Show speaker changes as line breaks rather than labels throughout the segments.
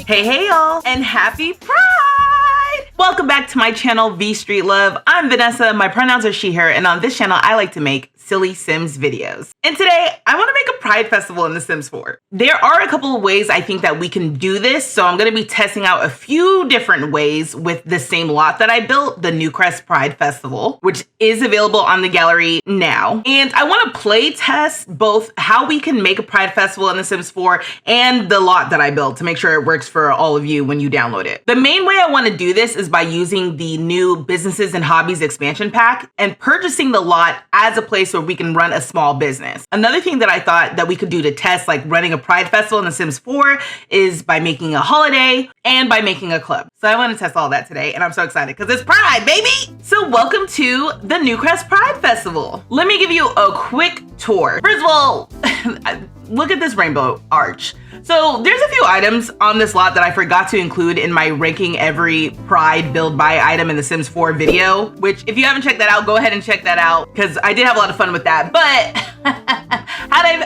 Hey y'all, and happy Pride! Welcome back to my channel, vstreetlove. I'm Vanessa, my pronouns are she, her, and on this channel I like to make silly Sims videos. And today, I want to make a Pride Festival in The Sims 4. There are a couple of ways I think that we can do this, so I'm going to be testing out a few different ways with the same lot that I built, the Newcrest Pride Festival, which is available on the gallery now. And I want to play test both how we can make a Pride Festival in The Sims 4 and the lot that I built to make sure it works for all of you when you download it. The main way I want to do this is by using the new Businesses and Hobbies expansion pack and purchasing the lot as a place where we can run a small business. Another thing that I thought that we could do to test like running a Pride Festival in The Sims 4 is by making a holiday and by making a club. So I want to test all that today and I'm so excited because it's Pride, baby! So welcome to the Newcrest Pride Festival. Let me give you a quick tour. First of all, look at this rainbow arch. So there's a few items on this lot that I forgot to include in my ranking every Pride build buy item in The Sims 4 video, which if you haven't checked that out, go ahead and check that out because I did have a lot of fun with that. But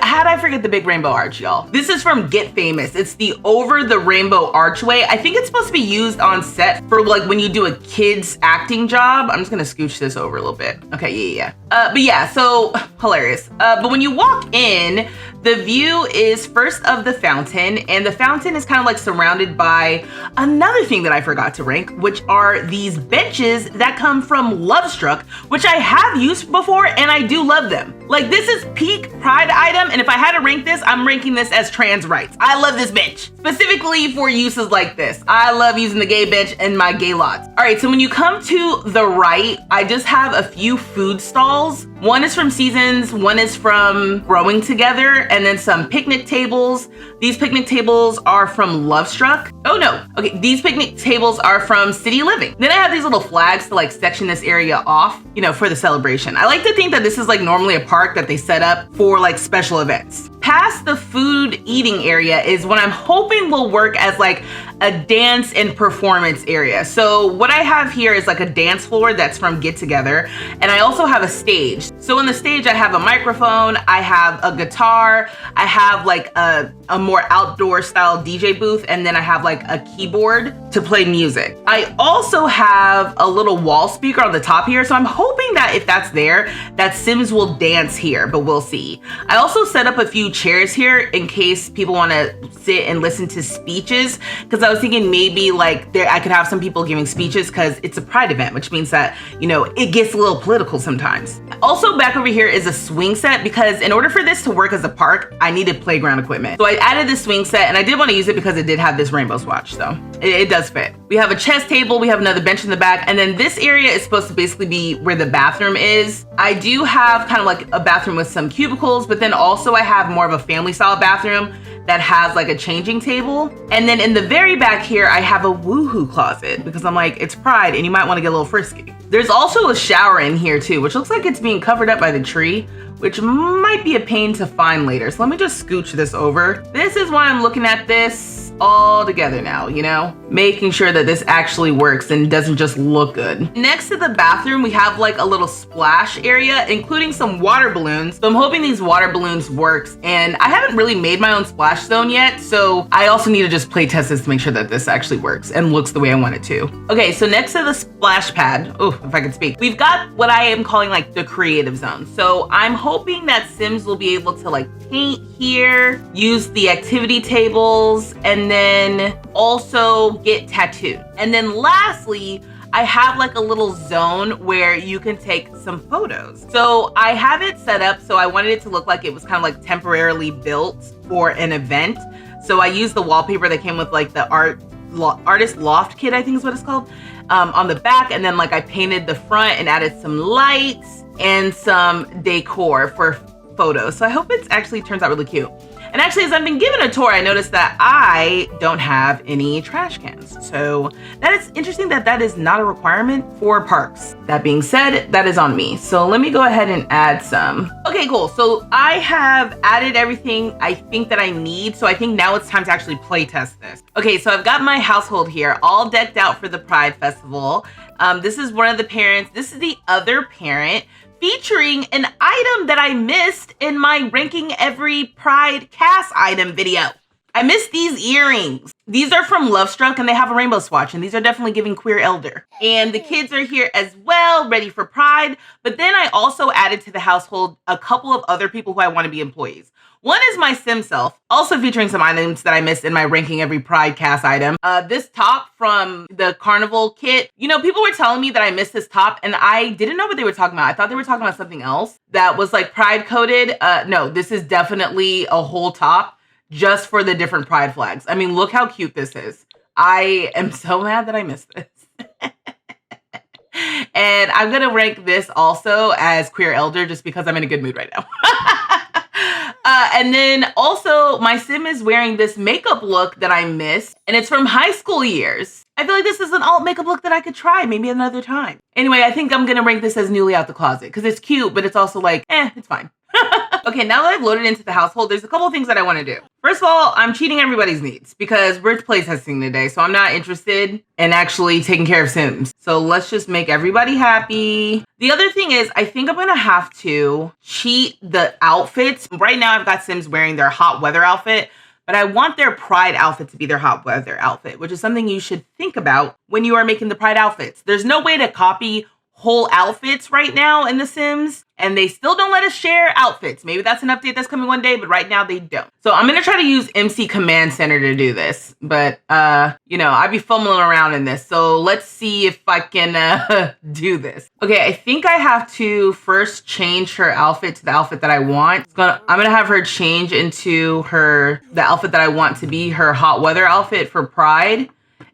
how'd I forget the big rainbow arch, y'all? This is from Get Famous. It's the over the rainbow archway. I think it's supposed to be used on set for like when you do a kid's acting job. I'm just gonna scooch this over a little bit. Okay, yeah. But yeah, so hilarious. But when you walk in, the view is first of the fountain, and the fountain is kind of like surrounded by another thing that I forgot to rank, which are these benches that come from Lovestruck, which I have used before and I do love them. Like this is peak Pride item, and if I had to rank this, I'm ranking this as trans rights. I love this bench, specifically for uses like this. I love using the gay bench in my gay lots. All right, so when you come to the right, I just have a few food stalls. One is from Seasons, one is from Growing Together, and then some picnic tables. These picnic tables are from Lovestruck. Oh no, okay, these picnic tables are from City Living. Then I have these little flags to like section this area off, you know, for the celebration. I like to think that this is like normally a park that they set up for like special events. Past the food eating area is what I'm hoping will work as like a dance and performance area. So what I have here is like a dance floor that's from Get Together, and I also have a stage. So in the stage, I have a microphone, I have a guitar, I have like a more outdoor style DJ booth, and then I have like a keyboard to play music. I also have a little wall speaker on the top here, so I'm hoping that if that's there, that Sims will dance here, but we'll see. I also set up a few chairs here in case people want to sit and listen to speeches, because I was thinking maybe like I could have some people giving speeches because it's a Pride event, which means that, you know, it gets a little political sometimes. Also back over here is a swing set, because in order for this to work as a park, I needed playground equipment. So I added this swing set, and I did want to use it because it did have this rainbow swatch, so it does fit. We have a chess table, we have another bench in the back, and then this area is supposed to basically be where the bathroom is. I do have kind of like a bathroom with some cubicles, but then also I have more of a family style bathroom that has like a changing table. And then in the very back here, I have a woohoo closet because I'm like, it's Pride and you might want to get a little frisky. There's also a shower in here too, which looks like it's being covered up by the tree, which might be a pain to find later. So let me just scooch this over. This is why I'm looking at this all together now, you know, making sure that this actually works and doesn't just look good. Next to the bathroom, we have like a little splash area, including some water balloons. So I'm hoping these water balloons works, and I haven't really made my own splash zone yet, so I also need to just play test this to make sure that this actually works and looks the way I want it to. Okay, so next to the splash pad, oh, if I could speak, we've got what I am calling like the creative zone. So I'm hoping that Sims will be able to like paint here, use the activity tables, and then also get tattooed. And then lastly, I have like a little zone where you can take some photos. So I have it set up so I wanted it to look like it was kind of like temporarily built for an event. So I used the wallpaper that came with like the artist loft kit, I think is what it's called, on the back. And then like I painted the front and added some lights and some decor for photos. So I hope it actually turns out really cute. And actually, as I've been given a tour, I noticed that I don't have any trash cans. So that is interesting that that is not a requirement for parks. That being said, that is on me. So let me go ahead and add some. Okay, cool. So I have added everything I think that I need. So I think now it's time to actually play test this. Okay, so I've got my household here all decked out for the Pride Festival. This is one of the parents. This is the other parent, featuring an item that I missed in my ranking every Pride cast item video. I missed these earrings. These are from Love Struck and they have a rainbow swatch, and these are definitely giving queer elder. And the kids are here as well, ready for Pride. But then I also added to the household a couple of other people who I want to be employees. One is my sim self, also featuring some items that I missed in my ranking every Pride cast item. This top from the Carnival kit. You know, people were telling me that I missed this top and I didn't know what they were talking about. I thought they were talking about something else that was like Pride coded. No, this is definitely a whole top just for the different Pride flags. I mean, look how cute this is. I am so mad that I missed this. And I'm going to rank this also as queer elder just because I'm in a good mood right now. And then also my sim is wearing this makeup look that I missed, and it's from high school years. I feel like this is an alt makeup look that I could try maybe another time. Anyway, I think I'm going to rank this as newly out the closet because it's cute, but it's also like, it's fine. Okay, now that I've loaded into the household, there's a couple of things that I want to do. First of all, I'm cheating everybody's needs because we're playtesting today, so I'm not interested in actually taking care of Sims. So let's just make everybody happy. The other thing is, I think I'm going to have to cheat the outfits. Right now, I've got Sims wearing their hot weather outfit, but I want their Pride outfit to be their hot weather outfit, which is something you should think about when you are making the Pride outfits. There's no way to copy whole outfits right now in The Sims, and they still don't let us share outfits. Maybe that's an update that's coming one day, but right now they don't. So I'm gonna try to use MC Command Center to do this, but you know, I'd be fumbling around in this. So let's see if I can do this. Okay, I think I have to first change her outfit to the outfit that I want. I'm gonna have her change into the outfit that I want to be her hot weather outfit for Pride.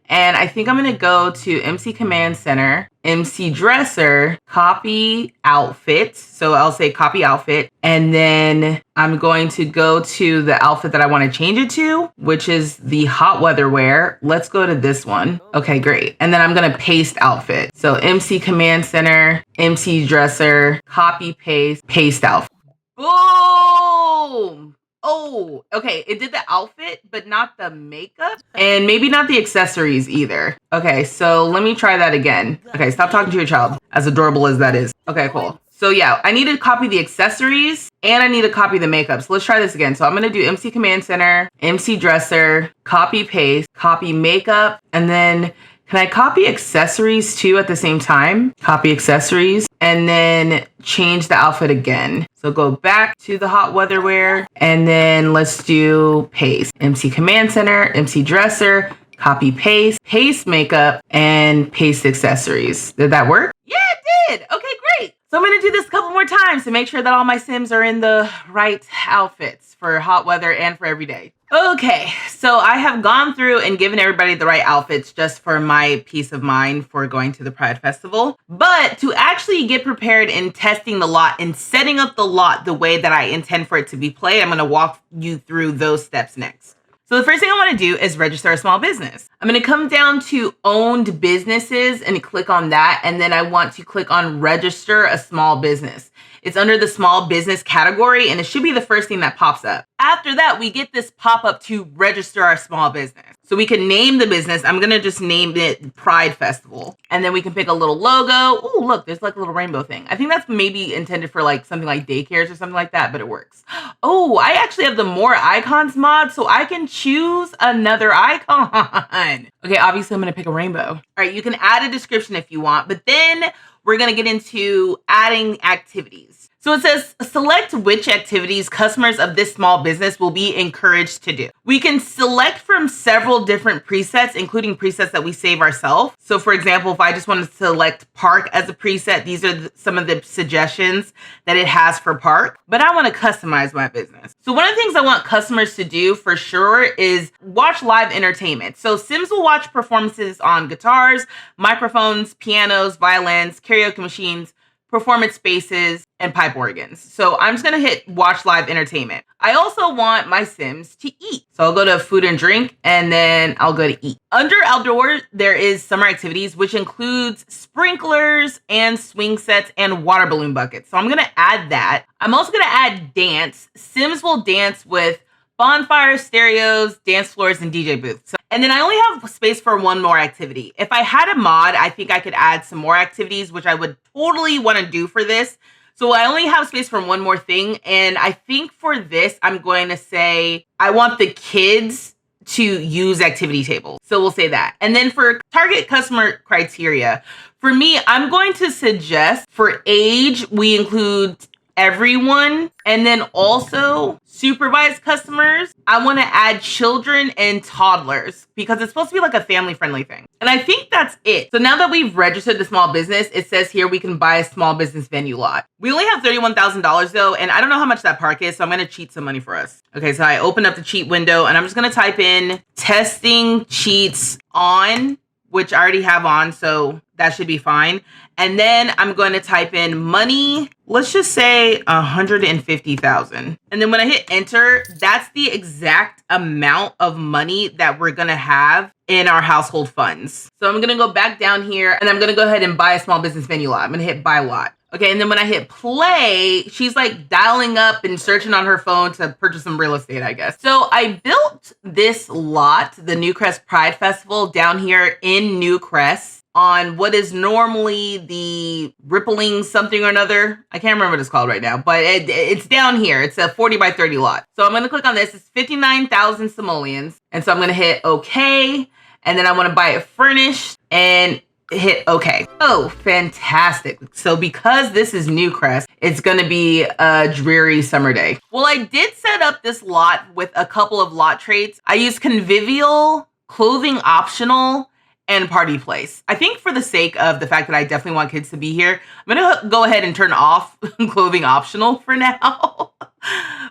And I think I'm going to go to MC Command Center, MC Dresser, copy outfit. So I'll say copy outfit. And then I'm going to go to the outfit that I want to change it to, which is the hot weather wear. Let's go to this one. Okay, great. And then I'm going to paste outfit. So MC Command Center, MC Dresser, copy, paste outfit. Boom! Oh, okay. It did the outfit, but not the makeup. And maybe not the accessories either. Okay, so let me try that again. Okay, stop talking to your child, as adorable as that is. Okay, cool. So yeah, I need to copy the accessories and I need to copy the makeup. So let's try this again. So I'm going to do MC Command Center, MC Dresser, copy, paste, copy makeup, and then can I copy accessories too at the same time? Copy accessories and then change the outfit again. So go back to the hot weather wear and then let's do paste. MC Command Center, MC Dresser, copy, paste makeup, and paste accessories. Did that work? Yeah, it did. Okay, great. So I'm going to do this a couple more times to make sure that all my Sims are in the right outfits for hot weather and for every day. Okay, so I have gone through and given everybody the right outfits just for my peace of mind for going to the Pride Festival. But to actually get prepared in testing the lot and setting up the lot the way that I intend for it to be played, I'm going to walk you through those steps next. So the first thing I want to do is register a small business. I'm going to come down to owned businesses and click on that. And then I want to click on register a small business. It's under the small business category and it should be the first thing that pops up. After that, we get this pop-up to register our small business. So we can name the business. I'm going to just name it Pride Festival. And then we can pick a little logo. Oh, look, there's like a little rainbow thing. I think that's maybe intended for like something like daycares or something like that, but it works. Oh, I actually have the more icons mod, so I can choose another icon. Okay, obviously I'm going to pick a rainbow. All right, you can add a description if you want, but then we're going to get into adding activities. So it says, select which activities customers of this small business will be encouraged to do. We can select from several different presets, including presets that we save ourselves. So for example, if I just want to select park as a preset, these are some of the suggestions that it has for park, but I want to customize my business. So one of the things I want customers to do for sure is watch live entertainment. So Sims will watch performances on guitars, microphones, pianos, violins, karaoke machines, performance spaces, and pipe organs. So I'm just going to hit watch live entertainment. I also want my Sims to eat. So I'll go to food and drink and then I'll go to eat. Under outdoor, there is summer activities, which includes sprinklers and swing sets and water balloon buckets. So I'm going to add that. I'm also going to add dance. Sims will dance with bonfires, stereos, dance floors, and DJ booths. And then I only have space for one more activity. If I had a mod, I think I could add some more activities, which I would totally want to do for this. So I only have space for one more thing. And I think for this, I'm going to say, I want the kids to use activity tables. So we'll say that. And then for target customer criteria, for me, I'm going to suggest for age, we include everyone. And then also supervised customers, I want to add children and toddlers because it's supposed to be like a family friendly thing. And I think that's it. So now that we've registered the small business, it says here we can buy a small business venue lot. We only have $31,000 though, and I don't know how much that park is, so I'm going to cheat some money for us. Okay, so I open up the cheat window and I'm just going to type in testing cheats on, which I already have on, so that should be fine. And then I'm going to type in money. Let's just say 150,000. And then when I hit enter, that's the exact amount of money that we're going to have in our household funds. So I'm going to go back down here and I'm going to go ahead and buy a small business venue lot. I'm going to hit buy lot. Okay, and then when I hit play, she's like dialing up and searching on her phone to purchase some real estate, I guess. So I built this lot, the Newcrest Pride Festival, down here in Newcrest on what is normally the Rippling something or another. I can't remember what it's called right now, but it's down here. It's a 40 by 30 lot. So I'm going to click on this. It's 59,000 simoleons. And so I'm going to hit okay. And then I want to buy it furnished and hit okay. Oh, fantastic. So because this is Newcrest, it's going to be a dreary summer day. Well, I did set up this lot with a couple of lot traits. I used convivial, clothing optional, and party place. I think for the sake of the fact that I definitely want kids to be here, I'm going to go ahead and turn off clothing optional for now.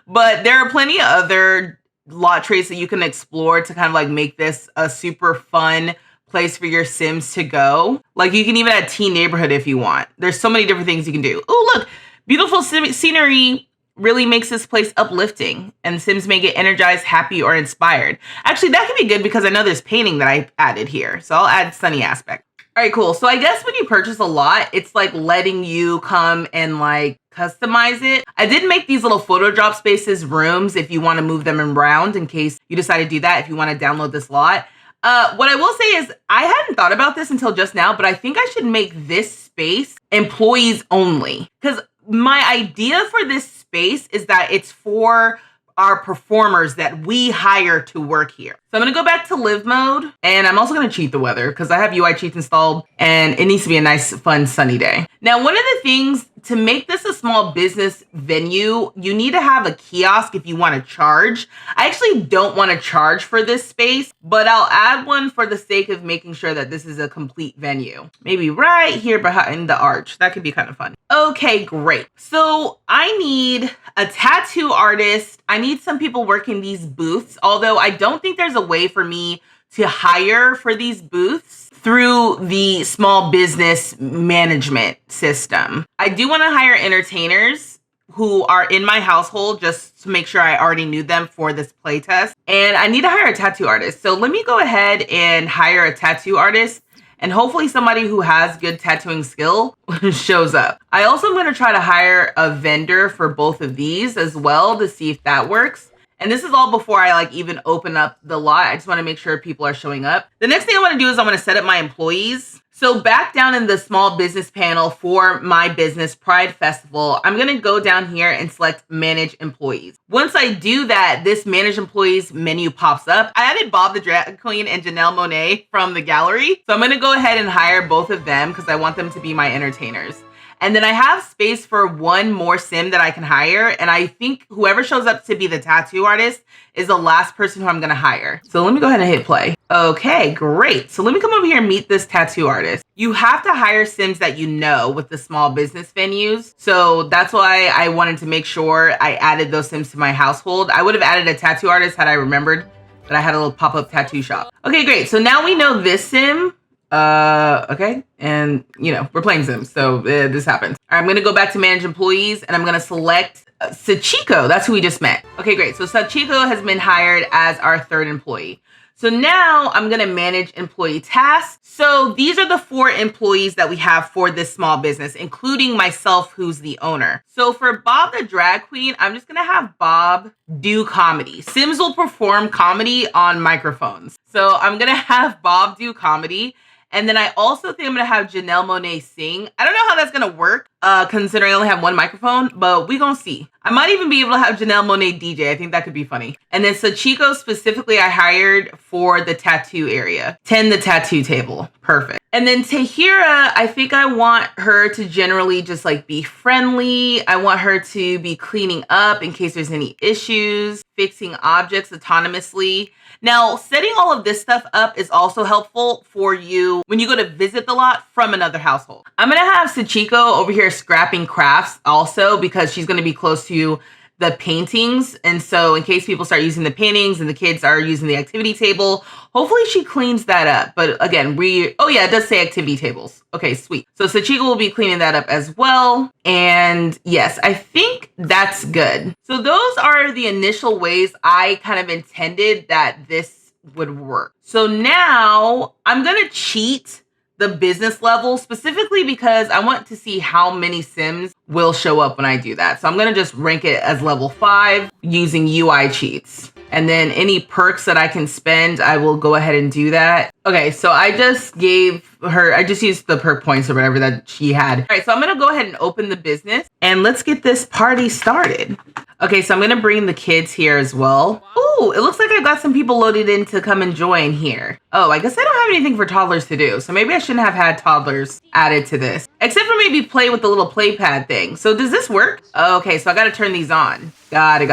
But there are plenty of other lot traits that you can explore to kind of like make this a super fun place for your Sims to go. Like you can even add teen neighborhood if you want. There's so many different things you can do. Oh, look, beautiful scenery really makes this place uplifting and Sims may get energized, happy, or inspired. Actually, that could be good because I know there's painting that I added here. So I'll add sunny aspect. All right, cool. So I guess when you purchase a lot, it's like letting you come and like customize it. I did make these little photo drop spaces rooms if you want to move them around in case you decide to do that, if you want to download this lot. What I will say is I hadn't thought about this until just now, but I think I should make this space employees only because my idea for this space is that it's for our performers that we hire to work here. So I'm going to go back to live mode and I'm also going to cheat the weather because I have UI cheats installed and it needs to be a nice, fun, sunny day. Now, one of the things to make this a small business venue, you need to have a kiosk if you want to charge. I actually don't want to charge for this space, but I'll add one for the sake of making sure that this is a complete venue. Maybe right here behind the arch. That could be kind of fun. Okay, great. So I need a tattoo artist. I need some people working these booths, although I don't think there's a way for me to hire for these booths through the small business management system. I do want to hire entertainers who are in my household just to make sure I already knew them for this playtest. And I need to hire a tattoo artist. So let me go ahead and hire a tattoo artist and hopefully somebody who has good tattooing skill shows up. I also am going to try to hire a vendor for both of these as well to see if that works. And this is all before I like even open up the lot. I just want to make sure people are showing up. The next thing I want to do is I want to set up my employees. So back down in the small business panel for my business Pride Festival, I'm going to go down here and select manage employees. Once I do that, this manage employees menu pops up. I added Bob the Drag Queen and Janelle Monáe from the gallery. So I'm going to go ahead and hire both of them because I want them to be my entertainers. And then I have space for one more sim that I can hire. And I think whoever shows up to be the tattoo artist is the last person who I'm going to hire. So let me go ahead and hit play. Okay, great. So let me come over here and meet this tattoo artist. You have to hire sims that you know with the small business venues. So that's why I wanted to make sure I added those sims to my household. I would have added a tattoo artist had I remembered that I had a little pop-up tattoo shop. Okay, great. So now we know this sim. Okay. And you know, we're playing Sims. So this happens. All right, I'm going to go back to manage employees and I'm going to select Sachiko. That's who we just met. Okay, great. So Sachiko has been hired as our third employee. So now I'm going to manage employee tasks. So these are the 4 employees that we have for this small business, including myself, who's the owner. So for Bob the Drag Queen, I'm just going to have Bob do comedy. Sims will perform comedy on microphones. So I'm going to have Bob do comedy. And then I also think I'm going to have Janelle Monáe sing. I don't know how that's going to work, considering I only have one microphone, but we going to see. I might even be able to have Janelle Monáe DJ. I think that could be funny. And then Sachiko specifically I hired for the tattoo area. 10 the tattoo table. Perfect. And then Tahira, I think I want her to generally just like be friendly. I want her to be cleaning up in case there's any issues, fixing objects autonomously. Now, setting all of this stuff up is also helpful for you when you go to visit the lot from another household. I'm going to have Sachiko over here scrapping crafts also because she's going to be close to the paintings. And so in case people start using the paintings and the kids are using the activity table, hopefully she cleans that up. But again, oh yeah, it does say activity tables. Okay, sweet. So Sachiko will be cleaning that up as well. And yes, I think that's good. So those are the initial ways I kind of intended that this would work. So now I'm going to cheat the business level specifically because I want to see how many Sims will show up when I do that. So I'm going to just rank it as level 5 using UI cheats. And then any perks that I can spend, I will go ahead and do that. Okay, so I just used the perk points or whatever that she had. All right, so I'm going to go ahead and open the business and let's get this party started. Okay, so I'm going to bring the kids here as well. Ooh, it looks like I've got some people loaded in to come and join here. Oh, I guess I don't have anything for toddlers to do. So maybe I shouldn't have had toddlers added to this. Except for maybe play with the little play pad thing. So does this work? Okay, so I got to turn these on. Got it.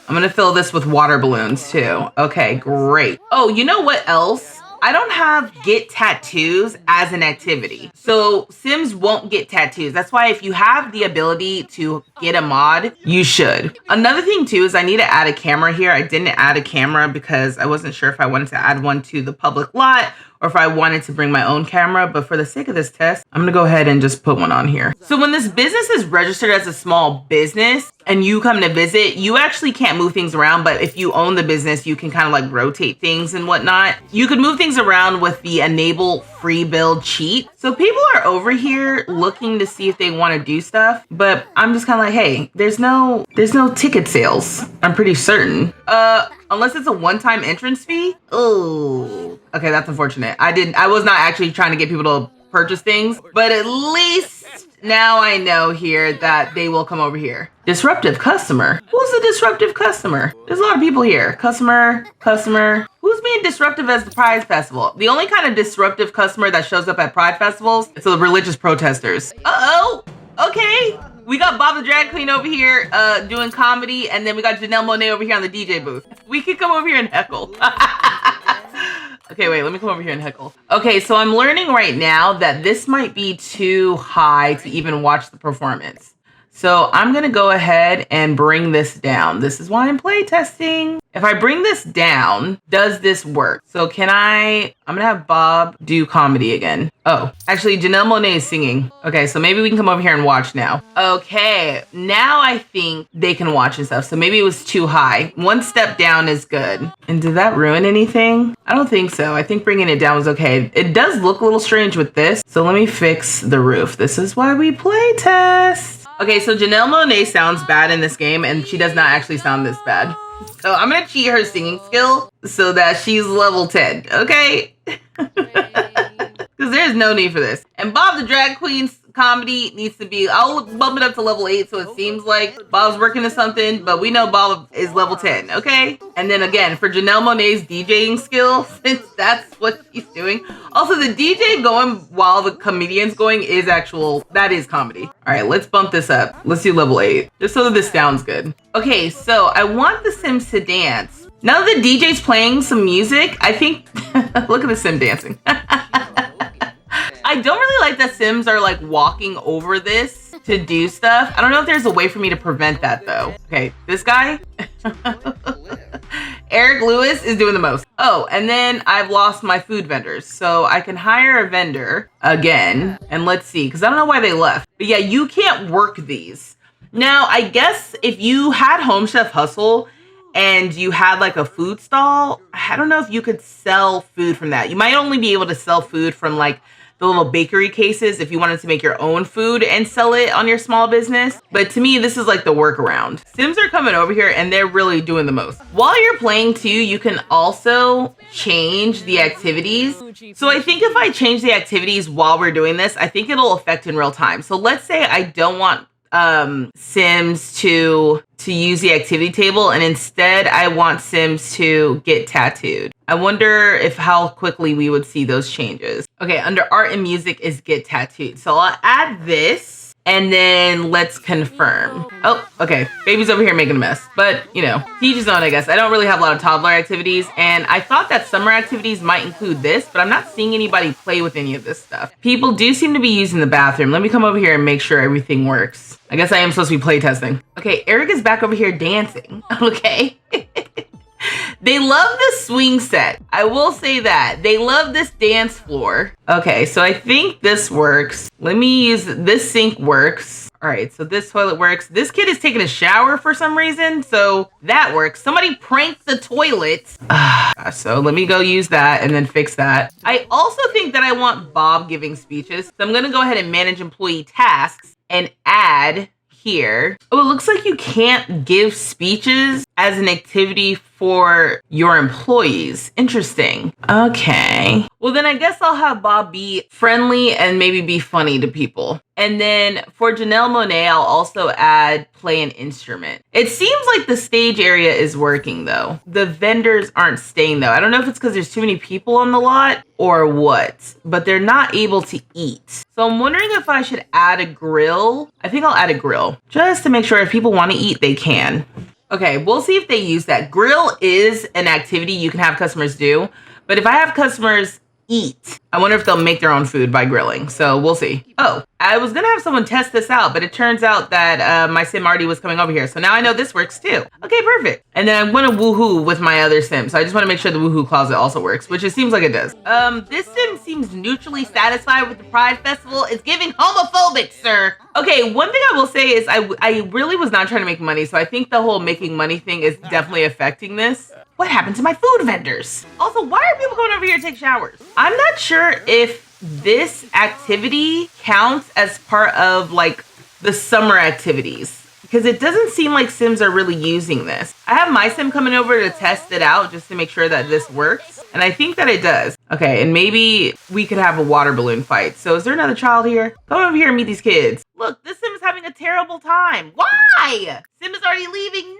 I'm going to fill this with water balloons too. Okay, great. Oh, you know what else? I don't have get tattoos as an activity. So Sims won't get tattoos. That's why if you have the ability to get a mod, you should. Another thing too is I need to add a camera here. I didn't add a camera because I wasn't sure if I wanted to add one to the public lot or if I wanted to bring my own camera. But for the sake of this test, I'm going to go ahead and just put one on here. So when this business is registered as a small business and you come to visit, you actually can't move things around. But if you own the business, you can kind of like rotate things and whatnot. You can move things around with the enable free build cheat. So people are over here looking to see if they want to do stuff. But I'm just kind of like, hey, there's no ticket sales. I'm pretty certain. Unless it's a one-time entrance fee. Oh, okay, that's unfortunate. I was not actually trying to get people to purchase things, but at least now I know here that they will come over here. Disruptive customer. Who's the disruptive customer? There's a lot of people here. Customer. Who's being disruptive as the Pride Festival? The only kind of disruptive customer that shows up at Pride Festivals is the religious protesters. Uh-oh. Okay. We got Bob the Drag Queen over here doing comedy, and then we got Janelle Monáe over here on the DJ booth. We could come over here and heckle. Okay, wait, let me come over here and heckle. Okay, so I'm learning right now that this might be too high to even watch the performance. So I'm gonna go ahead and bring this down. This is why I'm play testing. If I bring this down, does this work? So I'm gonna have Bob do comedy again. Oh, actually Janelle Monáe is singing. Okay, so maybe we can come over here and watch now. Okay, now I think they can watch and stuff. So maybe it was too high. One step down is good. And did that ruin anything? I don't think so. I think bringing it down was okay. It does look a little strange with this. So let me fix the roof. This is why we play test. Okay, so Janelle Monáe sounds bad in this game, and she does not actually sound this bad. So I'm going to cheat her singing skill so that she's level 10, okay? Because there's no need for this. And Bob the Drag Queen's comedy needs to be, I'll bump it up to level 8 so it seems like Bob's working to something, but we know Bob is level 10, okay? And then again, for Janelle Monáe's DJing skill, since that's what she's doing. Also, the DJ going while the comedian's going that is comedy. All right, let's bump this up. Let's do level 8, just so that this sounds good. Okay, so I want the Sims to dance. Now that the DJ's playing some music, I think, look at the Sim dancing. I don't really like that Sims are like walking over this to do stuff. I don't know if there's a way for me to prevent that though. Okay, this guy, Eric Lewis is doing the most. Oh, and then I've lost my food vendors. So I can hire a vendor again. And let's see, because I don't know why they left. But yeah, you can't work these. Now, I guess if you had Home Chef Hustle and you had like a food stall, I don't know if you could sell food from that. You might only be able to sell food from like the little bakery cases if you wanted to make your own food and sell it on your small business. But to me, this is like the workaround. Sims are coming over here and they're really doing the most. While you're playing too, you can also change the activities. So I think if I change the activities while we're doing this, I think it'll affect in real time. So let's say I don't want Sims to use the activity table, and instead I want Sims to get tattooed. I wonder if how quickly we would see those changes. Okay, under art and music is get tattooed. So I'll add this. And then let's confirm. Oh, okay. Baby's over here making a mess. But, you know, teach his own, I guess. I don't really have a lot of toddler activities. And I thought that summer activities might include this, but I'm not seeing anybody play with any of this stuff. People do seem to be using the bathroom. Let me come over here and make sure everything works. I guess I am supposed to be play testing. Okay, Eric is back over here dancing. Okay. They love the swing set. I will say that. They love this dance floor. Okay, so I think this works. Let me use this sink works. All right, so this toilet works. This kid is taking a shower for some reason, so that works. Somebody pranked the toilet. So let me go use that and then fix that. I also think that I want Bob giving speeches. So I'm gonna go ahead and manage employee tasks and add here. Oh, it looks like you can't give speeches as an activity for your employees. Interesting. Okay. Well, then I guess I'll have Bob be friendly and maybe be funny to people. And then for Janelle Monáe, I'll also add play an instrument. It seems like the stage area is working though. The vendors aren't staying though. I don't know if it's because there's too many people on the lot or what, but they're not able to eat. So I'm wondering if I should add a grill. I think I'll add a grill just to make sure if people want to eat, they can. Okay, we'll see if they use that. Grill is an activity you can have customers do, but if I have customers eat, I wonder if they'll make their own food by grilling. So we'll see. Oh, I was gonna have someone test this out, but it turns out that my sim already was coming over here. So now I know this works too. Okay, perfect. And then I'm gonna woohoo with my other sim. So I just wanna make sure the woohoo closet also works, which it seems like it does. This sim seems neutrally satisfied with the Pride Festival. It's giving homophobic, sir. Okay, one thing I will say is I really was not trying to make money. So I think the whole making money thing is definitely affecting this. What happened to my food vendors? Also, why are people going over here to take showers? I'm not sure if this activity counts as part of like the summer activities because it doesn't seem like Sims are really using this. I have my sim coming over to test it out just to make sure that this works. And I think that it does. Okay, and maybe we could have a water balloon fight. So is there another child here? Come over here and meet these kids. Look, this sim is having a terrible time. Why? Sim is already leaving.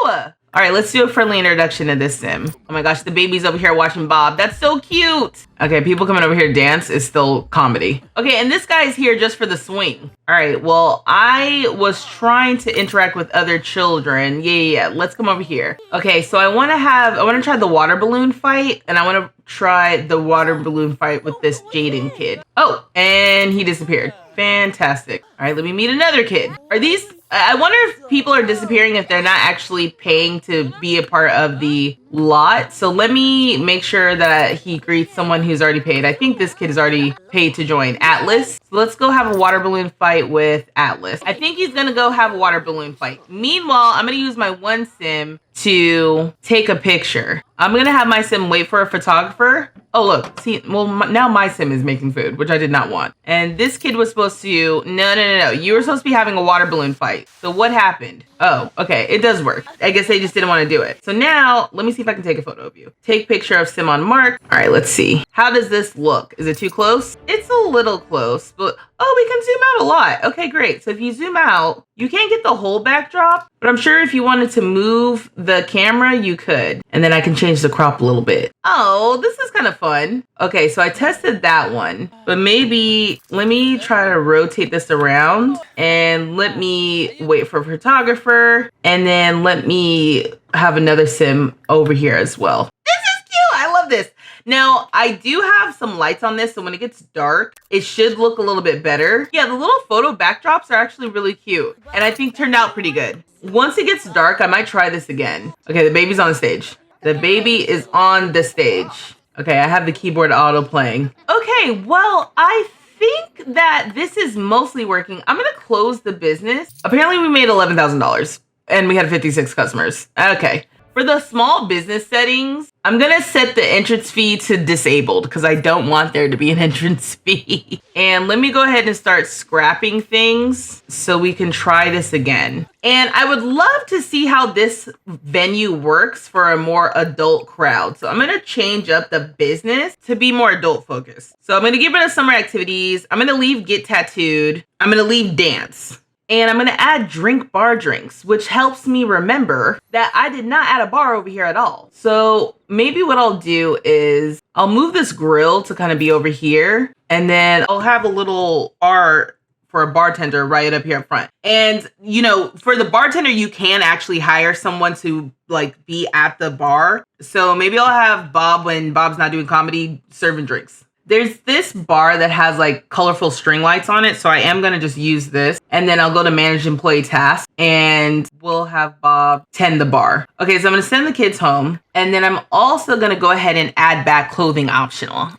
No! All right, let's do a friendly introduction to this sim. Oh my gosh, the baby's over here watching Bob. That's so cute. Okay, people coming over here to dance is still comedy. Okay, and this guy's here just for the swing. All right, well, I was trying to interact with other children. Yeah. Let's come over here. Okay, so I want to try the water balloon fight, and I want to try the water balloon fight with this Jaden kid. Oh, and he disappeared. Fantastic. All right, let me meet another kid. Are these... I wonder if people are disappearing if they're not actually paying to be a part of the lot. So let me make sure that he greets someone who's already paid. I think this kid is already paid to join. Atlas. So let's go have a water balloon fight with Atlas. I think he's going to go have a water balloon fight. Meanwhile, I'm going to use my one sim to take a picture. I'm going to have my sim wait for a photographer. Oh, look. See, well, now my sim is making food, which I did not want. And this kid was supposed to... No. You were supposed to be having a water balloon fight. So what happened? Oh, okay. It does work. I guess they just didn't want to do it. So now, let me see if I can take a photo of you. Take picture of sim on mark. All right, let's see. How does this look? Is it too close? It's a little close, but... Oh, we can zoom out a lot. Okay, great. So if you zoom out, you can't get the whole backdrop, but I'm sure if you wanted to move the camera, you could. And then I can change the crop a little bit. Oh, this is kind of fun. Okay, so I tested that one, but maybe let me try to rotate this around and let me wait for a photographer and then let me have another sim over here as well. This is cute. I love this. Now, I do have some lights on this, so when it gets dark, it should look a little bit better. Yeah, the little photo backdrops are actually really cute, and I think turned out pretty good. Once it gets dark, I might try this again. Okay, the baby's on the stage. The baby is on the stage. Okay, I have the keyboard auto playing. Okay, well, I think that this is mostly working. I'm gonna close the business. Apparently, we made $11,000, and we had 56 customers. Okay. For the small business settings, I'm gonna set the entrance fee to disabled because I don't want there to be an entrance fee. And let me go ahead and start scrapping things so we can try this again. And I would love to see how this venue works for a more adult crowd. So I'm gonna change up the business to be more adult focused. So I'm gonna get rid of summer activities. I'm gonna leave get tattooed. I'm gonna leave dance. And I'm gonna add drink bar drinks, which helps me remember that I did not add a bar over here at all. So maybe what I'll do is I'll move this grill to kind of be over here, and then I'll have a little bar for a bartender right up here up front. And you know, for the bartender, you can actually hire someone to like be at the bar. So maybe I'll have Bob, when Bob's not doing comedy, serving drinks. There's this bar that has like colorful string lights on it. So I am going to just use this, and then I'll go to manage employee tasks and we'll have Bob tend the bar. Okay, so I'm going to send the kids home, and then I'm also going to go ahead and add back clothing optional.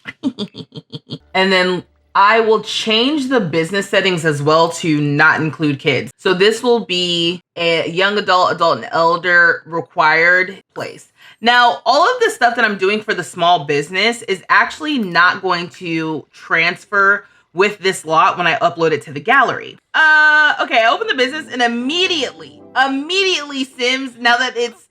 And then I will change the business settings as well to not include kids. So this will be a young adult, and elder required place. Now, all of the stuff that I'm doing for the small business is actually not going to transfer with this lot when I upload it to the gallery. Okay, I open the business and immediately Sims, now that it's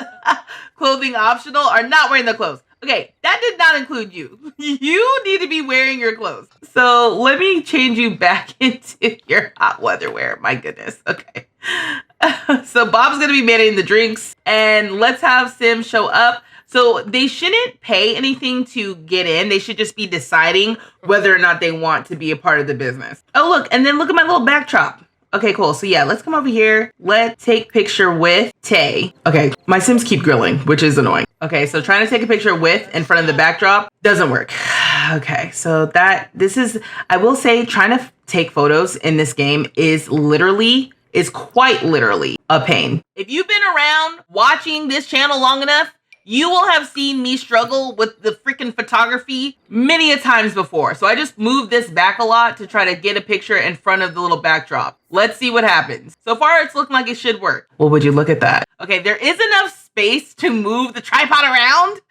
clothing optional, are not wearing the clothes. Okay, that did not include you. You need to be wearing your clothes. So let me change you back into your hot weather wear. My goodness. Okay. So Bob's going to be managing the drinks, and let's have Sim show up. So they shouldn't pay anything to get in. They should just be deciding whether or not they want to be a part of the business. Oh, look. And then look at my little backdrop. Okay, cool. So yeah, let's come over here. Let's take picture with Tay. Okay, my Sims keep grilling, which is annoying. Okay, so trying to take a picture with in front of the backdrop doesn't work. Okay, so I will say, trying to take photos in this game is quite literally a pain. If you've been around watching this channel long enough, you will have seen me struggle with the freaking photography many a times before. So I just moved this back a lot to try to get a picture in front of the little backdrop. Let's see what happens. So far, it's looking like it should work. Well, would you look at that? Okay, there is enough space to move the tripod around.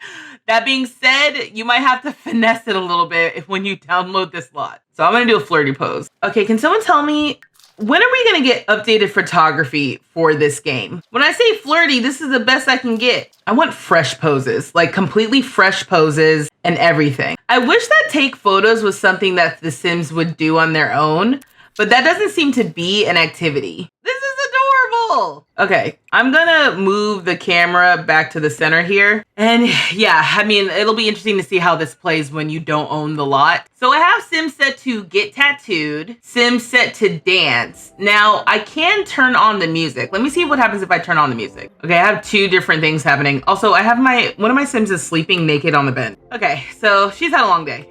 That being said, you might have to finesse it a little bit when you download this lot. So I'm gonna do a flirty pose. Okay, can someone tell me, when are we going to get updated photography for this game? When I say flirty, this is the best I can get. I want fresh poses, like completely fresh poses and everything. I wish that take photos was something that the Sims would do on their own, but that doesn't seem to be an activity. This is adorable. Okay, I'm gonna move the camera back to the center here. And yeah, I mean, it'll be interesting to see how this plays when you don't own the lot. So I have Sims set to get tattooed, Sims set to dance. Now I can turn on the music. Let me see what happens if I turn on the music. Okay, I have two different things happening. Also, I have one of my Sims is sleeping naked on the bed. Okay, so she's had a long day.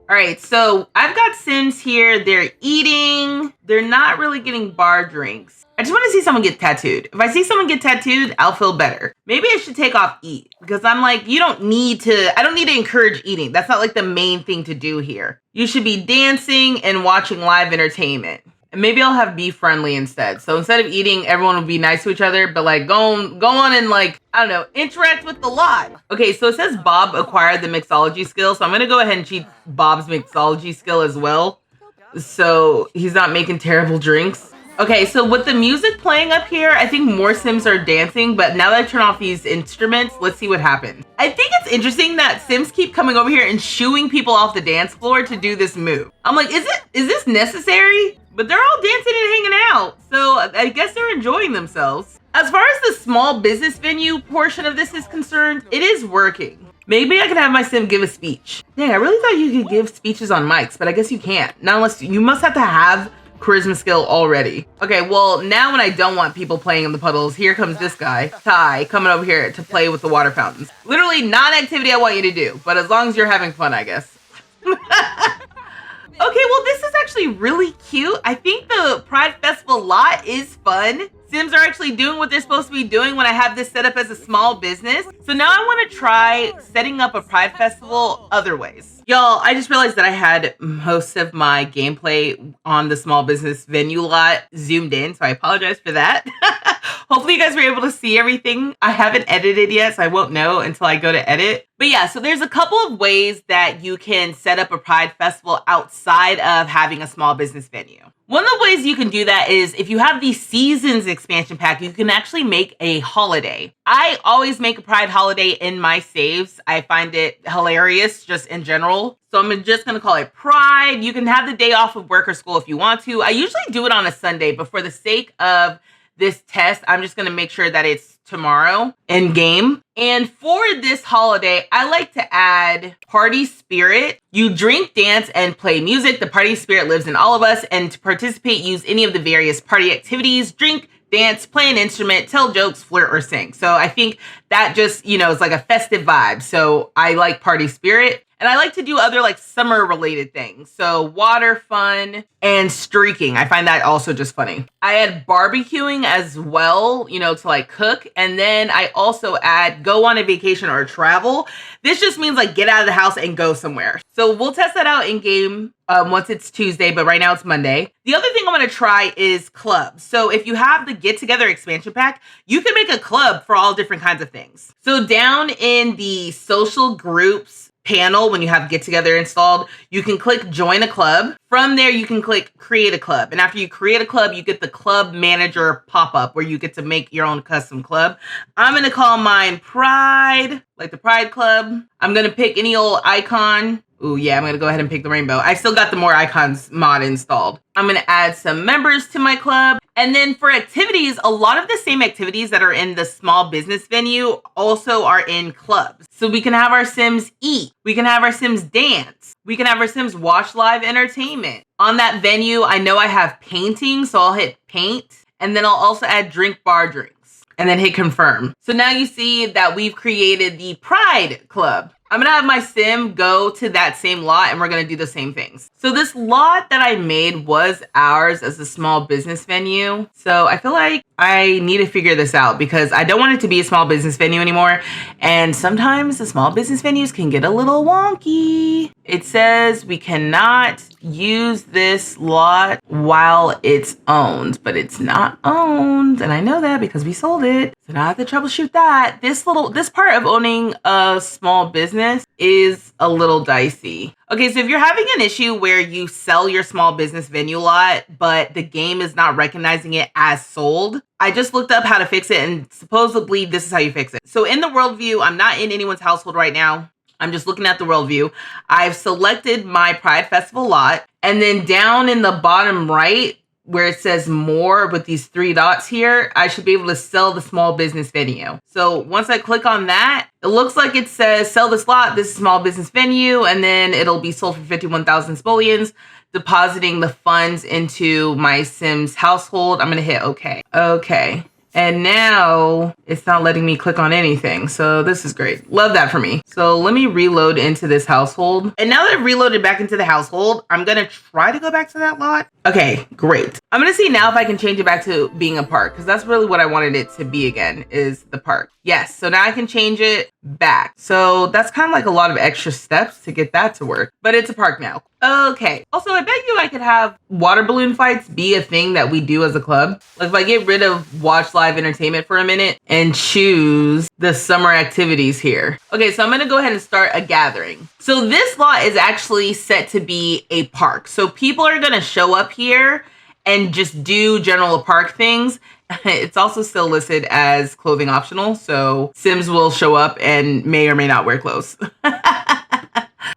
All right, so I've got Sims here. They're eating. They're not really getting bar drinks. I just want to see someone get tattooed. If I see someone get tattooed, I'll feel better. Maybe I should take off eat, because I'm like, I don't need to encourage eating. That's not like the main thing to do here. You should be dancing and watching live entertainment. And maybe I'll have be friendly instead. So instead of eating, everyone will be nice to each other, but like go on and like, I don't know, interact with the lot. Okay, so it says Bob acquired the mixology skill. So I'm gonna go ahead and cheat Bob's mixology skill as well, so he's not making terrible drinks. Okay, so with the music playing up here, I think more Sims are dancing, but now that I turn off these instruments, let's see what happens. I think it's interesting that Sims keep coming over here and shooing people off the dance floor to do this move. I'm like, is this necessary? But they're all dancing and hanging out, so I guess they're enjoying themselves. As far as the small business venue portion of this is concerned, it is working. Maybe I can have my Sim give a speech. Dang, I really thought you could give speeches on mics, but I guess you can't. Not unless you must have to have charisma skill already. Okay, well, now when I don't want people playing in the puddles, here comes this guy, Ty, coming over here to play with the water fountains. Literally not an activity I want you to do, but as long as you're having fun, I guess. Okay, well, this is actually really cute. I think the Pride Festival lot is fun. Sims are actually doing what they're supposed to be doing when I have this set up as a small business. So now I want to try setting up a Pride Festival other ways. Y'all, I just realized that I had most of my gameplay on the small business venue lot zoomed in, so I apologize for that. Hopefully you guys were able to see everything. I haven't edited yet, so I won't know until I go to edit. But yeah, so there's a couple of ways that you can set up a Pride Festival outside of having a small business venue. One of the ways you can do that is if you have the Seasons expansion pack, you can actually make a holiday. I always make a Pride holiday in my saves. I find it hilarious just in general. So I'm just going to call it Pride. You can have the day off of work or school if you want to. I usually do it on a Sunday, but for the sake of this test, I'm just going to make sure that it's tomorrow in game. And for this holiday, I like to add party spirit. You drink, dance, and play music. The party spirit lives in all of us. And to participate, use any of the various party activities, drink, dance, play an instrument, tell jokes, flirt, or sing. So I think that just, is like a festive vibe. So I like party spirit. And I like to do other like summer related things. So water fun and streaking. I find that also just funny. I add barbecuing as well, to like cook. And then I also add go on a vacation or travel. This just means like get out of the house and go somewhere. So we'll test that out in game once it's Tuesday, but right now it's Monday. The other thing I'm going to try is clubs. So if you have the get together expansion pack, you can make a club for all different kinds of things. So down in the social groups panel, when you have get together installed, you can click join a club. From there, you can click create a club. And after you create a club, you get the club manager pop-up where you get to make your own custom club. I'm going to call mine Pride, like the Pride Club. I'm going to pick any old icon. Ooh, yeah, I'm going to go ahead and pick the rainbow. I still got the more icons mod installed. I'm going to add some members to my club. And then for activities, a lot of the same activities that are in the small business venue also are in clubs. So we can have our Sims eat. We can have our Sims dance. We can have our Sims watch live entertainment. On that venue, I know I have painting, so I'll hit paint. And then I'll also add drink bar drinks and then hit confirm. So now you see that we've created the Pride Club. I'm going to have my sim go to that same lot and we're going to do the same things. So this lot that I made was ours as a small business venue. So I feel like I need to figure this out because I don't want it to be a small business venue anymore. And sometimes the small business venues can get a little wonky. It says we cannot use this lot while it's owned, but it's not owned. And I know that because we sold it. So now I have to troubleshoot that. This part of owning a small business is a little dicey. Okay, so if you're having an issue where you sell your small business venue lot, but the game is not recognizing it as sold, I just looked up how to fix it and supposedly this is how you fix it. So in the world view, I'm not in anyone's household right now. I'm just looking at the world view. I've selected my Pride Festival lot and then down in the bottom right, where it says more with these 3 dots here, I should be able to sell the small business venue. So once I click on that, it looks like it says sell this lot, this is small business venue, and then it'll be sold for 51,000 spolians, depositing the funds into my Sims household. I'm gonna hit okay. Okay. And now it's not letting me click on anything. So this is great. Love that for me. So let me reload into this household. And now that I've reloaded back into the household, I'm going to try to go back to that lot. Okay, great. I'm going to see now if I can change it back to being a park because that's really what I wanted it to be again is the park. Yes, so now I can change it back. So that's kind of like a lot of extra steps to get that to work, but it's a park now. Okay. Also, I bet you I could have water balloon fights be a thing that we do as a club. Like if I get rid of watch live entertainment for a minute and choose the summer activities here. Okay, so I'm going to go ahead and start a gathering. So this lot is actually set to be a park. So people are going to show up here and just do general park things. It's also still listed as clothing optional. So Sims will show up and may or may not wear clothes.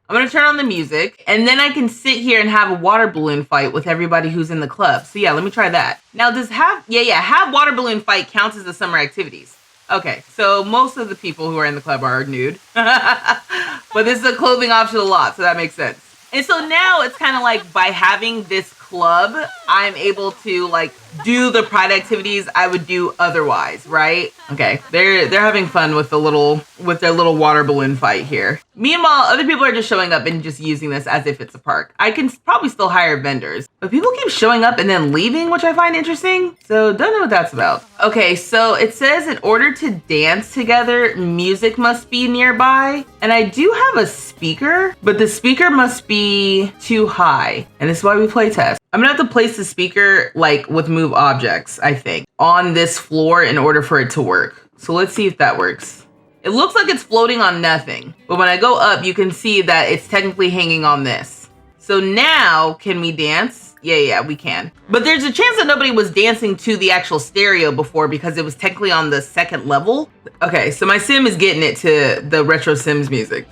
I'm going to turn on the music and then I can sit here and have a water balloon fight with everybody who's in the club. So yeah, let me try that. Now does have water balloon fight counts as the summer activities. Okay, so most of the people who are in the club are nude, but this is a clothing optional lot, so that makes sense. And so now it's kind of like by having this club, I'm able to like do the pride activities I would do otherwise, right? Okay, they're having fun with their little water balloon fight here. Meanwhile, other people are just showing up and just using this as if it's a park. I can probably still hire vendors, but people keep showing up and then leaving, which I find interesting. So don't know what that's about. Okay, so it says in order to dance together, music must be nearby. And I do have a speaker, but the speaker must be too high. And this is why we play test. I'm gonna have to place the speaker like with move objects, I think, on this floor in order for it to work. So let's see if that works. It looks like it's floating on nothing, but when I go up, you can see that it's technically hanging on this. So now, can we dance? Yeah, we can. But there's a chance that nobody was dancing to the actual stereo before because it was technically on the second level. Okay, so my sim is getting it to the retro Sims music.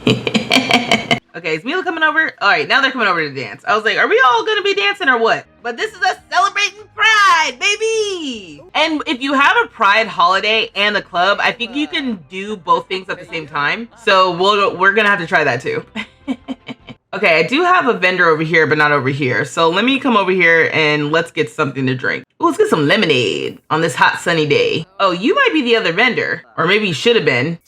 Okay, is Mila coming over? All right, now they're coming over to dance. I was like, are we all gonna be dancing or what? But this is us celebrating Pride, baby! And if you have a Pride holiday and a club, I think you can do both things at the same time. So we're gonna have to try that too. Okay, I do have a vendor over here, but not over here. So let me come over here and let's get something to drink. Ooh, let's get some lemonade on this hot sunny day. Oh, you might be the other vendor, or maybe you should have been.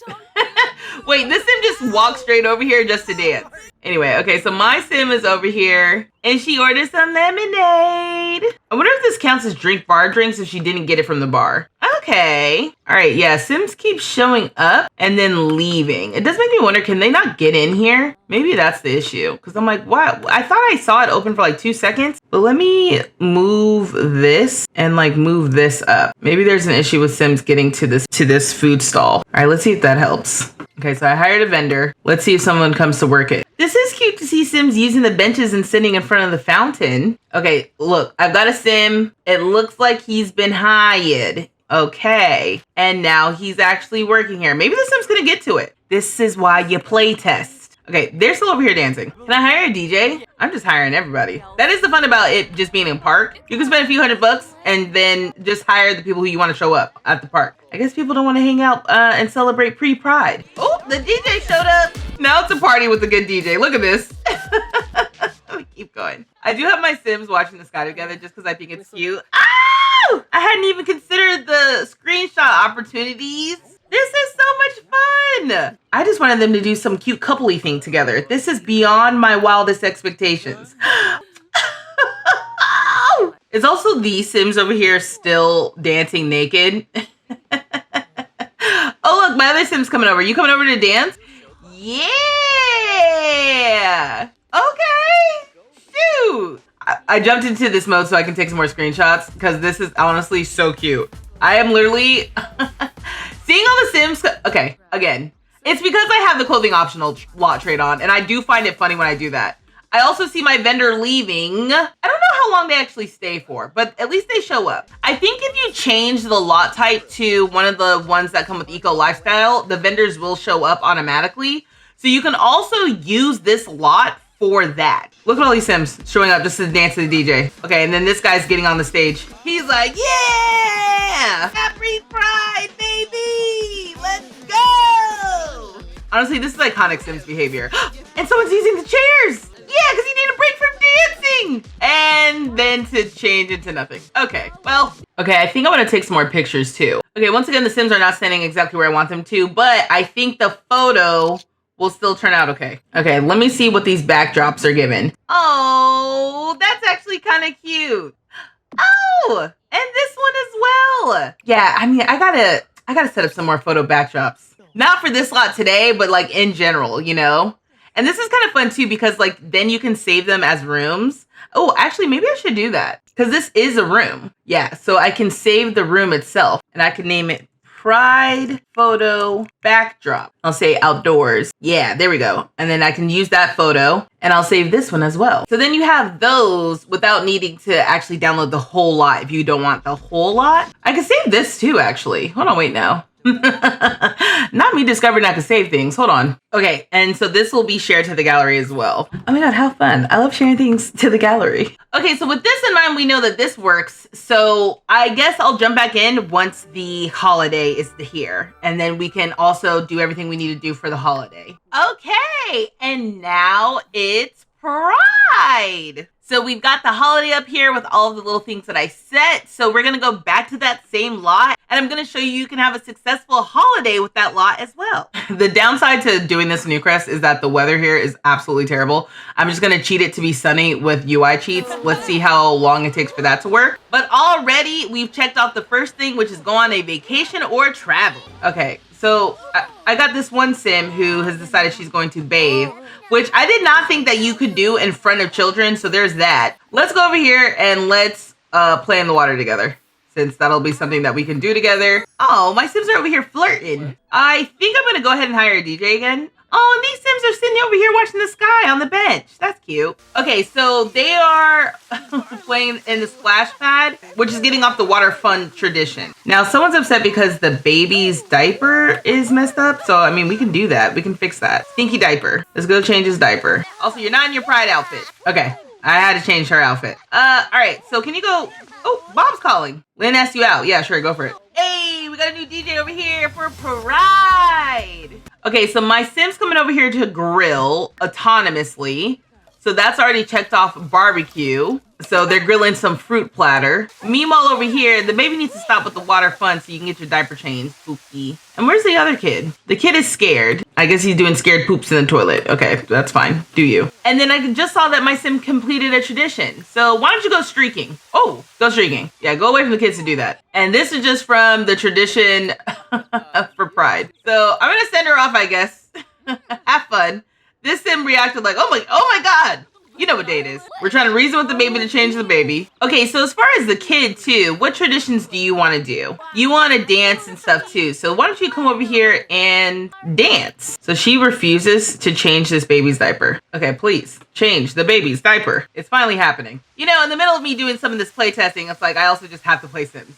Wait, this sim just walked straight over here just to dance. Anyway, okay, so my sim is over here and she ordered some lemonade. I wonder if this counts as bar drinks if she didn't get it from the bar. Okay. All right, yeah, Sims keep showing up and then leaving. It does make me wonder, can they not get in here? Maybe that's the issue. Because I'm like, wow, I thought I saw it open for like 2 seconds. But let me move this and like move this up. Maybe there's an issue with Sims getting to this food stall. All right, let's see if that helps. Okay, so I hired a vendor. Let's see if someone comes to work it. This is cute to see Sims using the benches and sitting in front of the fountain. Okay, look, I've got a sim. It looks like he's been hired. Okay, and now he's actually working here. Maybe the sim's gonna get to it. This is why you play test. Okay, they're still over here dancing. Can I hire a DJ? I'm just hiring everybody. That is the fun about it just being in park. You can spend a few $100 and then just hire the people who you want to show up at the park. I guess people don't want to hang out and celebrate pre-Pride. Oh, the DJ showed up. Now it's a party with a good DJ. Look at this. Let me keep going. I do have my Sims watching the sky together just because I think it's cute. Oh! I hadn't even considered the screenshot opportunities. This is so much fun. I just wanted them to do some cute coupley thing together. This is beyond my wildest expectations. It's also these Sims over here still dancing naked. Oh, look, my other Sim's coming over. You coming over to dance? Yeah. Okay. Shoot. I jumped into this mode so I can take some more screenshots because this is honestly so cute. I am literally seeing all the Sims. Okay, again, it's because I have the clothing optional lot trade on, and I do find it funny when I do that. I also see my vendor leaving. I don't know how long they actually stay for, but at least they show up. I think if you change the lot type to one of the ones that come with Eco Lifestyle, the vendors will show up automatically. So you can also use this lot for that. Look at all these Sims showing up just to dance to the DJ. Okay, and then this guy's getting on the stage. He's like, yeah! Happy Pride, baby! Let's go! Honestly, this is iconic Sims behavior. And someone's using the chairs! Yeah, because you need a break from dancing! And then to change into nothing. Okay, well, okay, I think I want to take some more pictures too. Okay, once again, the Sims are not standing exactly where I want them to, but I think the photo will still turn out okay. Okay, let me see what these backdrops are given. Oh, that's actually kind of cute. Oh, and this one as well. Yeah, I mean, I gotta set up some more photo backdrops. Not for this lot today, but like in general, you know? And this is kind of fun too, because like then you can save them as rooms. Oh, actually, maybe I should do that because this is a room. Yeah, so I can save the room itself and I can name it Pride Photo Backdrop. I'll say outdoors. Yeah, there we go. And then I can use that photo and I'll save this one as well. So then you have those without needing to actually download the whole lot if you don't want the whole lot. I can save this too, actually. Hold on, wait now. Not me discovering I can save things. Hold on. Okay, and so this will be shared to the gallery as well. Oh my god, how fun. I love sharing things to the gallery. Okay, so with this in mind, we know that this works. So I guess I'll jump back in once the holiday is here. And then we can also do everything we need to do for the holiday. Okay, and now it's Pride. So we've got the holiday up here with all of the little things that I set. So we're gonna go back to that same lot and I'm gonna show you can have a successful holiday with that lot as well. The downside to doing this in Newcrest is that the weather here is absolutely terrible. I'm just gonna cheat it to be sunny with UI cheats. Let's see how long it takes for that to work. But already we've checked off the first thing, which is go on a vacation or travel. Okay, So I got this one sim who has decided she's going to bathe, which I did not think that you could do in front of children. So there's that. Let's go over here and let's play in the water together, since that'll be something that we can do together. Oh, my sims are over here flirting. I think I'm going to go ahead and hire a DJ again. Oh, and these sims are sitting over here watching the sky on the bench. That's cute. Okay, so they are playing in the splash pad, which is getting off the water fun tradition. Now, someone's upset because the baby's diaper is messed up. So, I mean, we can do that. We can fix that. Stinky diaper. Let's go change his diaper. Also, you're not in your pride outfit. Okay, I had to change her outfit. All right, so can you go... Oh, Bob's calling. Lynn asked you out. Yeah, sure, go for it. Hey, we got a new DJ over here for Pride. Okay, so my sim's coming over here to grill autonomously. So that's already checked off barbecue. So they're grilling some fruit platter. Meanwhile, over here, the baby needs to stop with the water fun so you can get your diaper changed. Spooky. And where's the other kid? The kid is scared. I guess he's doing scared poops in the toilet. Okay, that's fine. Do you? And then I just saw that my sim completed a tradition. So why don't you go streaking? Oh, go streaking. Yeah, go away from the kids to do that. And this is just from the tradition for Pride. So I'm gonna send her off, I guess. Have fun. This sim reacted like, oh my God. You know what day it is. We're trying to reason with the baby to change the baby. Okay, so as far as the kid too, what traditions do you want to do? You want to dance and stuff too. So why don't you come over here and dance? So she refuses to change this baby's diaper. Okay, please change the baby's diaper. It's finally happening. You know, in the middle of me doing some of this play testing, it's like I also just have to play Sims.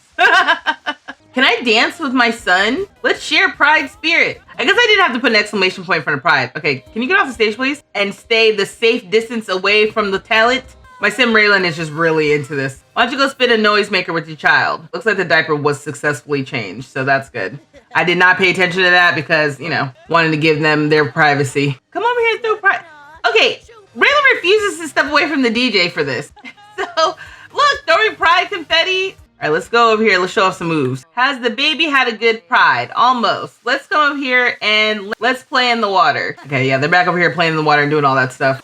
Can I dance with my son? Let's share Pride spirit. I guess I didn't have to put an exclamation point in front of Pride. Okay, can you get off the stage, please? And stay the safe distance away from the talent. My sim Raylan is just really into this. Why don't you go spin a noisemaker with your child? Looks like the diaper was successfully changed, so that's good. I did not pay attention to that because, you know, wanted to give them their privacy. Come over here and throw Pride. Okay, Raylan refuses to step away from the DJ for this. So, look, throwing Pride confetti. All right, let's go over here. Let's show off some moves. Has the baby had a good Pride? Almost. Let's come over here and let's play in the water. Okay, yeah, they're back over here playing in the water and doing all that stuff.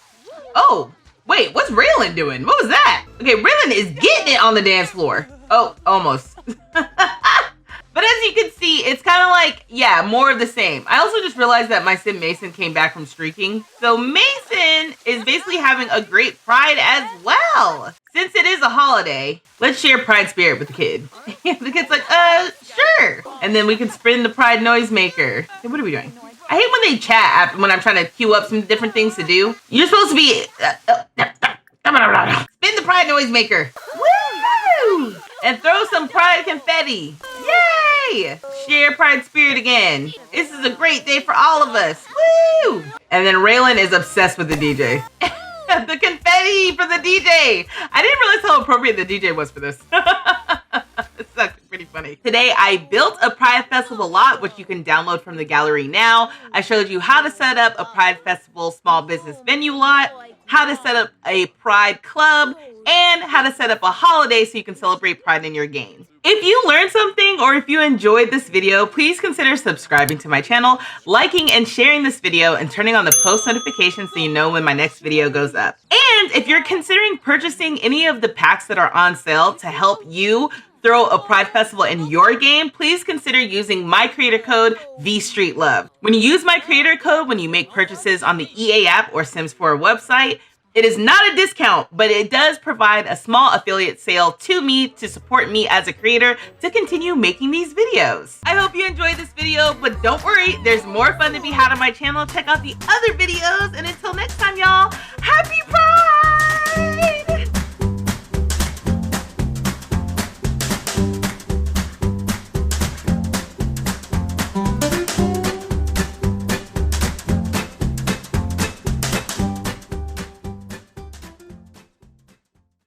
Oh, wait, what's Raylan doing? What was that? Okay, Raylan is getting it on the dance floor. Oh, almost. But as you can see, it's kind of like, yeah, more of the same. I also just realized that my sim Mason came back from streaking. So Mason is basically having a great Pride as well. Since it is a holiday, let's share Pride spirit with the kid. The kid's like, sure. And then we can spin the Pride noisemaker. Hey, what are we doing? I hate when they chat when I'm trying to queue up some different things to do. You're supposed to be, spin the Pride noisemaker. Woo! And throw some Pride confetti. Yay! Share Pride spirit again. This is a great day for all of us. Woo! And then Raylan is obsessed with the DJ. The confetti for the DJ. I didn't realize how appropriate the DJ was for this. It's actually pretty funny. Today, I built a Pride Festival lot, which you can download from the gallery now. I showed you how to set up a Pride Festival small business venue lot, how to set up a Pride club, and how to set up a holiday so you can celebrate Pride in your game. If you learned something or if you enjoyed this video, please consider subscribing to my channel, liking and sharing this video, and turning on the post notifications so you know when my next video goes up. And if you're considering purchasing any of the packs that are on sale to help you throw a Pride Festival in your game, please consider using my creator code vstreetlove. When you use my creator code when you make purchases on the EA app or Sims 4 website, it is not a discount, but it does provide a small affiliate sale to me to support me as a creator to continue making these videos. I hope you enjoyed this video, but don't worry, there's more fun to be had on my channel. Check out the other videos, and until next time, y'all, happy Pride!